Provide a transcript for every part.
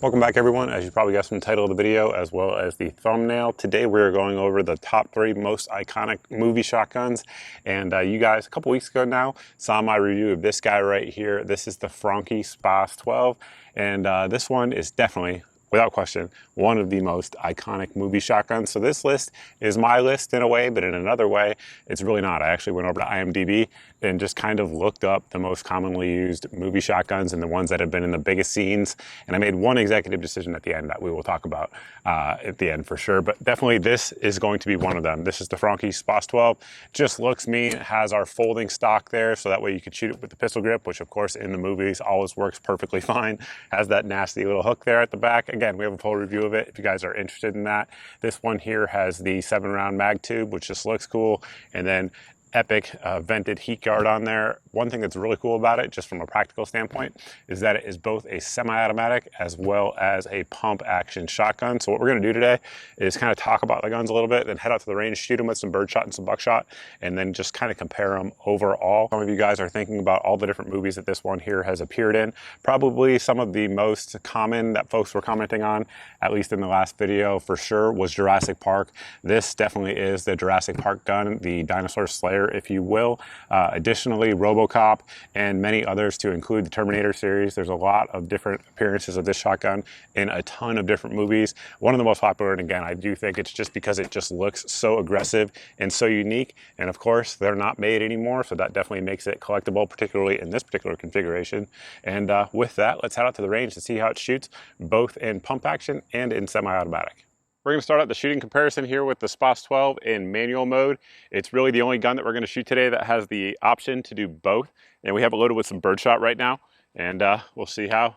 Welcome back, everyone. As you probably guessed from the title of the video as well as the thumbnail, today we're going over the top 3 most iconic movie shotguns. And you guys, a couple weeks ago now, saw my review of this guy right here. This is the Franchi SPAS-12, and this one is definitely, without question, one of the most iconic movie shotguns. So this list is my list in a way, but in another way, it's really not. I actually went over to IMDb and just kind of looked up the most commonly used movie shotguns and the ones that have been in the biggest scenes. And I made one executive decision at the end that we will talk about at the end for sure. But definitely this is going to be one of them. This is the Franchi SPAS-12. Just looks mean. It has our folding stock there, so that way you can shoot it with the pistol grip, which of course in the movies always works perfectly fine. Has that nasty little hook there at the back. Again, we have a full review of it if you guys are interested in that. This one here has the 7-round mag tube, which just looks cool. And then epic vented heat guard on there. One thing that's really cool about it, just from a practical standpoint, is that it is both a semi-automatic as well as a pump action shotgun. So what we're going to do today is kind of talk about the guns a little bit, then head out to the range, shoot them with some birdshot and some buckshot, and then just kind of compare them overall. Some of you guys are thinking about all the different movies that this one here has appeared in. Probably some of the most common that folks were commenting on, at least in the last video for sure, was Jurassic Park. This definitely is the Jurassic Park gun, the dinosaur slayer, if you will. Additionally, RoboCop and many others, to include the Terminator series. There's a lot of different appearances of this shotgun in a ton of different movies. One of the most popular, and again, I do think it's just because it just looks so aggressive and so unique. And of course, they're not made anymore, so that definitely makes it collectible, particularly in this particular configuration. And with that, let's head out to the range to see how it shoots, both in pump action and in semi-automatic. We're going to start out the shooting comparison here with the SPAS-12 in manual mode. It's really the only gun that we're going to shoot today that has the option to do both. And we have it loaded with some birdshot right now, and we'll see how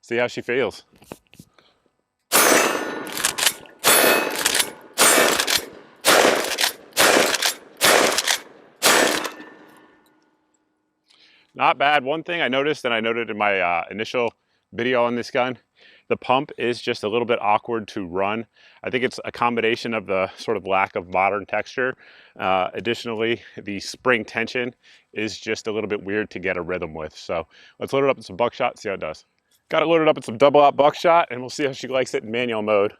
she feels. Not bad. One thing I noticed, and I noted in my initial video on this gun, the pump is just a little bit awkward to run. I think it's a combination of the sort of lack of modern texture. Additionally, the spring tension is just a little bit weird to get a rhythm with. So let's load it up with some buckshot, see how it does. Got it loaded up with some double out buckshot, and we'll see how she likes it in manual mode.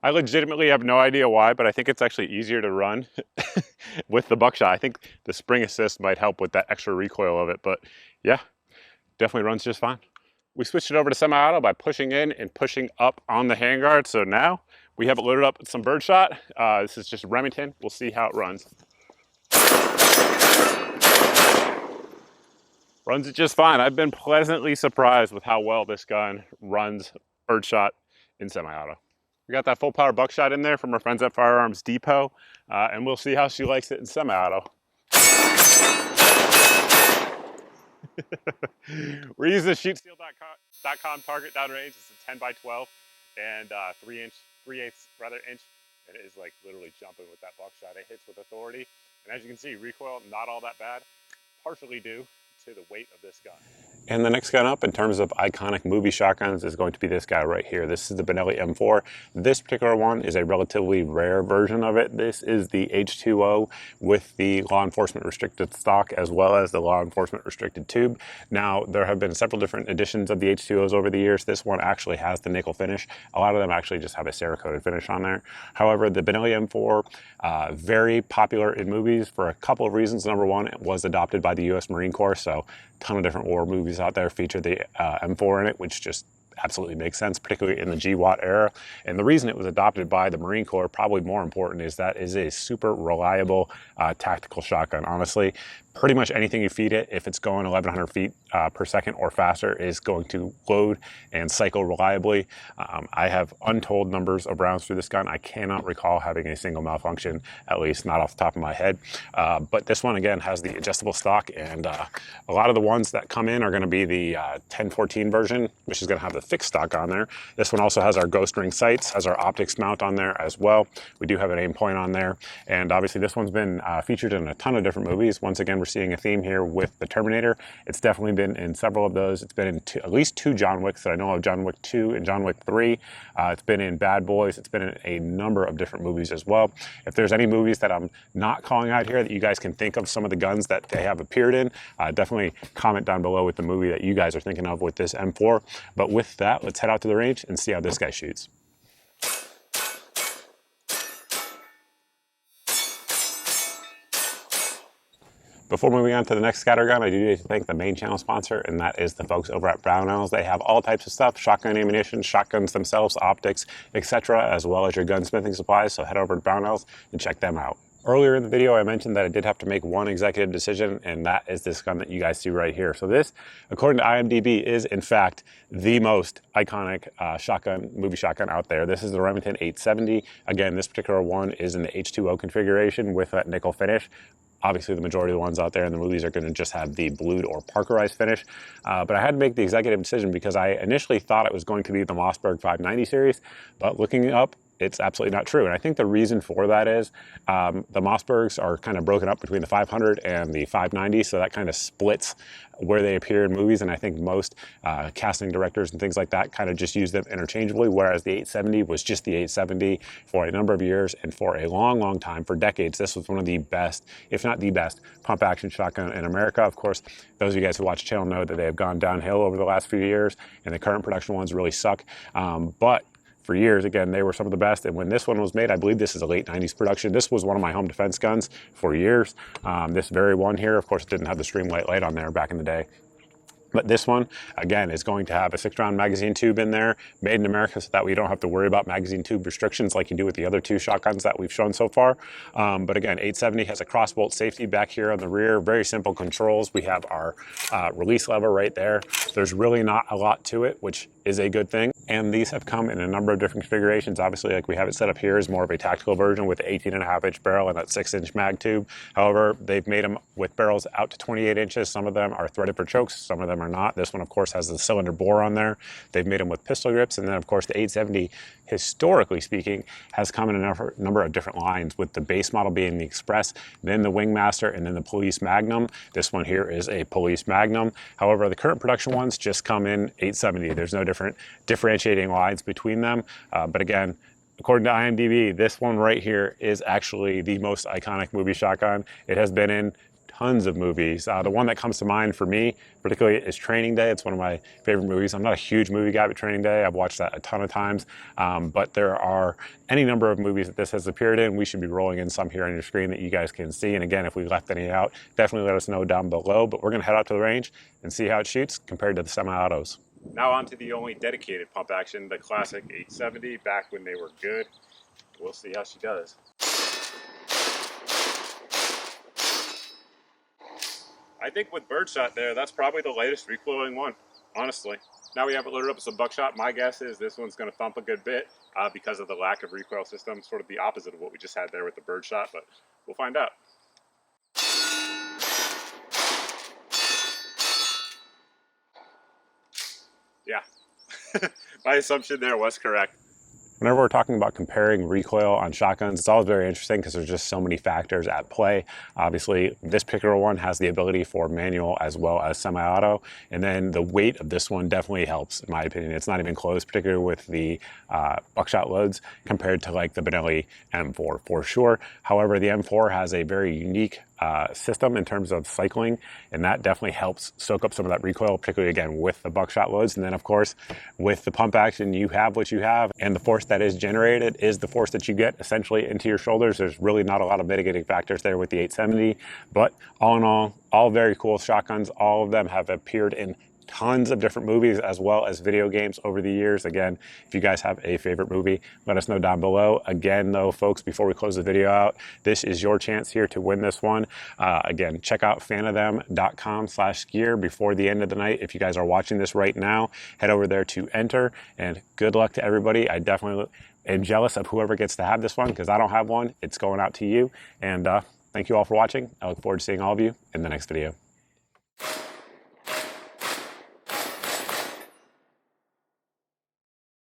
I legitimately have no idea why, but I think it's actually easier to run with the buckshot. I think the spring assist might help with that extra recoil of it, but yeah, definitely runs just fine. We switched it over to semi-auto by pushing in and pushing up on the handguard. So now we have it loaded up with some birdshot. This is just Remington. We'll see how it runs. Runs it just fine. I've been pleasantly surprised with how well this gun runs birdshot in semi-auto. We got that full power buckshot in there from our friends at Firearms Depot, and we'll see how she likes it in semi-auto. We're using the shootsteel.com target downrange. It's a 10x12 and 3/8 inch. And it is like literally jumping with that buckshot. It hits with authority, and as you can see, recoil not all that bad, partially due to the weight of this gun. And the next gun up in terms of iconic movie shotguns is going to be this guy right here. This is the Benelli M4. This particular one is a relatively rare version of it. This is the H2O with the law enforcement restricted stock as well as the law enforcement restricted tube. Now, there have been several different editions of the H2Os over the years. This one actually has the nickel finish. A lot of them actually just have a Cerakoted finish on there. However, the Benelli M4, very popular in movies for a couple of reasons. Number one, it was adopted by the U.S. Marine Corps, so a ton of different war movies out there feature the M4 in it, which just absolutely makes sense, particularly in the GWAT era. And the reason it was adopted by the Marine Corps, probably more important, is that is a super reliable tactical shotgun. Honestly, pretty much anything you feed it, if it's going 1,100 feet per second or faster, is going to load and cycle reliably. I have untold numbers of rounds through this gun. I cannot recall having a single malfunction, at least not off the top of my head. But this one, again, has the adjustable stock, and a lot of the ones that come in are going to be the 1014 version, which is going to have the fixed stock on there. This one also has our ghost ring sights, has our optics mount on there as well. We do have an aim point on there. And obviously this one's been featured in a ton of different movies. Once again, we're seeing a theme here with the Terminator. It's definitely been in several of those. It's been in at least 2 John Wicks that I know of, John Wick 2 and John Wick 3. It's been in Bad Boys. It's been in a number of different movies as well. If there's any movies that I'm not calling out here that you guys can think of some of the guns that they have appeared in, definitely comment down below with the movie that you guys are thinking of with this M4. But with that, let's head out to the range and see how this guy shoots. Before moving on to the next scattergun, I do need to thank the main channel sponsor, and that is the folks over at Brownells. They have all types of stuff, shotgun ammunition, shotguns themselves, optics, etc., as well as your gunsmithing supplies, so head over to Brownells and check them out. Earlier in the video, I mentioned that I did have to make one executive decision, and that is this gun that you guys see right here. So this, according to IMDb, is in fact the most iconic movie shotgun out there. This is the Remington 870. Again, this particular one is in the H2O configuration with that nickel finish. Obviously, the majority of the ones out there in the movies are going to just have the blued or Parkerized finish. But I had to make the executive decision because I initially thought it was going to be the Mossberg 590 series, but looking it up, it's absolutely not true. And I think the reason for that is the Mossbergs are kind of broken up between the 500 and the 590, so that kind of splits where they appear in movies. And I think most casting directors and things like that kind of just use them interchangeably, whereas the 870 was just the 870 for a number of years, and for a long, long time, for decades, this was one of the best, if not the best, pump action shotgun in America. Of course, those of you guys who watch the channel know that they have gone downhill over the last few years, and the current production ones really suck. But for years, again, they were some of the best. And when this one was made, I believe this is a late 90s production. This was one of my home defense guns for years. This very one here, of course, didn't have the Streamlight light on there back in the day. But this one, again, is going to have a 6-round magazine tube in there, made in America, so that we don't have to worry about magazine tube restrictions like you do with the other 2 shotguns that we've shown so far. But again, 870 has a crossbolt safety back here on the rear, very simple controls. We have our release lever right there. There's really not a lot to it, which is a good thing. And these have come in a number of different configurations. Obviously, like we have it set up here, is more of a tactical version with an 18.5-inch barrel and that 6-inch mag tube. However, they've made them with barrels out to 28 inches. Some of them are threaded for chokes, some of them are not. This one, of course, has the cylinder bore on there. They've made them with pistol grips. And then, of course, the 870, historically speaking, has come in a number of different lines, with the base model being the Express, then the Wingmaster, and then the Police Magnum. This one here is a Police Magnum. However, the current production ones just come in 870. There's no different differentiating lines between them. But again, according to IMDb, this one right here is actually the most iconic movie shotgun. It has been in tons of movies. The one that comes to mind for me, particularly, is Training Day. It's one of my favorite movies. I'm not a huge movie guy, but Training Day, I've watched that a ton of times. But there are any number of movies that this has appeared in. We should be rolling in some here on your screen that you guys can see. And again, if we left any out, definitely let us know down below. But we're going to head out to the range and see how it shoots compared to the semi-autos. Now on to the only dedicated pump action, the classic 870, back when they were good. We'll see how she does. I think with birdshot there, that's probably the lightest recoiling one, honestly. Now we have it loaded up with some buckshot. My guess is this one's going to thump a good bit because of the lack of recoil system, sort of the opposite of what we just had there with the birdshot, but we'll find out. Yeah, my assumption there was correct. Whenever we're talking about comparing recoil on shotguns, it's always very interesting because there's just so many factors at play. Obviously, this particular one has the ability for manual as well as semi-auto, and then the weight of this one definitely helps, in my opinion. It's not even close, particularly with the buckshot loads compared to like the Benelli M4 for sure. However, the M4 has a very unique system in terms of cycling, and that definitely helps soak up some of that recoil, particularly again with the buckshot loads. And then of course with the pump action, you have what you have, and the force that is generated is the force that you get essentially into your shoulders. There's really not a lot of mitigating factors there with the 870, but all in all very cool shotguns. All of them have appeared in tons of different movies as well as video games over the years. Again, if you guys have a favorite movie, let us know down below. Again though, folks, before we close the video out, this is your chance here to win this one. Again, check out fanofthem.com/gear before the end of the night. If you guys are watching this right now, head over there to enter, and good luck to everybody. I definitely am jealous of whoever gets to have this one because I don't have one. It's going out to you, and thank you all for watching. I look forward to seeing all of you in the next video.